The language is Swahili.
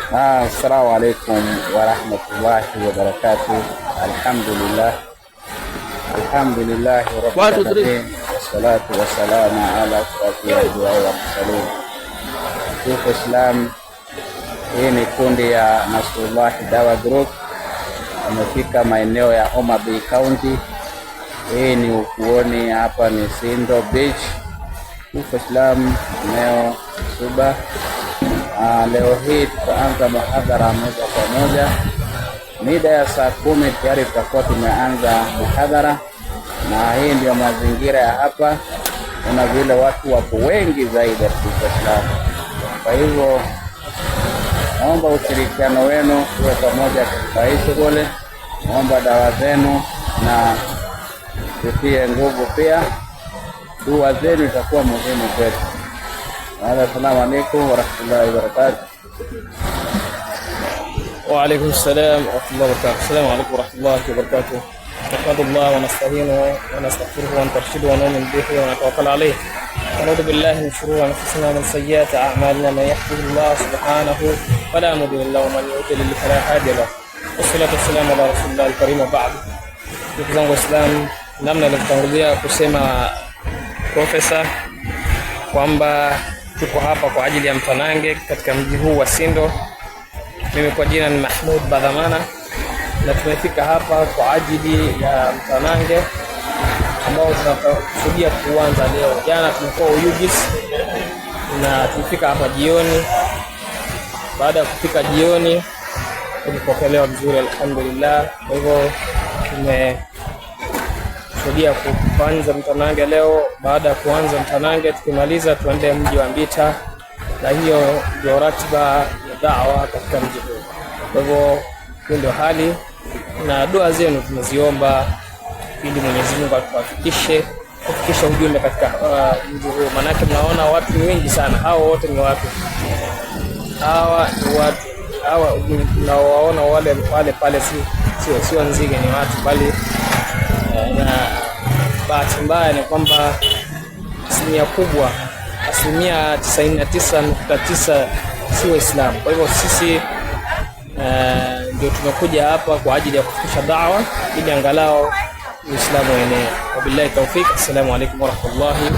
Assalamu alaikum warahmatullahi wabarakatuh. Alhamdulillah rabbil alamin, wassalatu wassalamu ala asyrafil mursalin. Tuko Islam. Hii ni kundi ya Nasrullah Dawa Group, amefika maeneo ya Homa Bay County. Hii ni ufuoni, hapa ni Sindo Beach. Tuko Islam eneo Suba. Leo hii tutaanza muhadhara moja kwa moja. Mida ya saa 10 tayari tutakuwa tumeanza muhadhara, na hii ndio mazingira ya hapa. Kuna vile watu wapo wengi zaidi katika Islam. Kwa hivyo naomba ushirikiano wenu tuwe pamoja katika hii shughuli. Naomba dawa zenu na tutie nguvu pia. Dua zenu itakuwa muhimu kwetu. Assalamu alaikum warahmatullahi wabarakatuh. Wa alaikum salam warahmatullahi wabarakatuh. Assalamu alaikum warahmatullahi wabarakatuh. Nahmadullah wa nasta'inuhu wa nastaghfiruhu wa narshidu wa nu'minu bihi wa natawakkal alayh. Na'udhu billahi min shururi anfusina wa min sayyiati a'malina. Man yahdihillahu subhanahu fala mudilla lahu wa man yudlil fala hadiya lahu. Wassalatu wassalamu ala rasulillahil karim wa ba'd. Ndugu zangu Waislamu, namna nilivyotangulia kusema Profesa kwamba tuko hapa kwa ajili ya mtanange katika mji huu wa Sindo. Mimi kwa jina ni Mahmud Badhamana, na tumefika hapa kwa ajili ya mtanange ambao tunakusudia kuanza leo. Jana tulikuwa Uyugis na tulifika hapa jioni. Baada ya kufika jioni tulipokelewa vizuri alhamdulillah. Kwa hivyo tumekusudia kuanza mtanange leo. Baada ya kuanza mtanange, tukimaliza tuende mji wa Mbita, na hiyo ndio ratiba ya da'wa katika mji huu. Kwa hivyo ndio hali, na dua zenu tumeziomba ili Mwenyezi Mungu kufikisha ujumbe katika mji huu. Maana mnaona watu wengi sana. Hao wote ni watu. Hawa mnaowaona wale pale sio nzige, ni watu bali. Na bahati mbaya ni kwamba asilimia kubwa, asilimia 99.9 si Waislamu. Kwa hivyo sisi ndio tumekuja hapa kwa ajili ya kufikisha da'wa ili angalau Uislamu uenee. Wabillahi tawfik. Assalamu alaikum warahmatullahi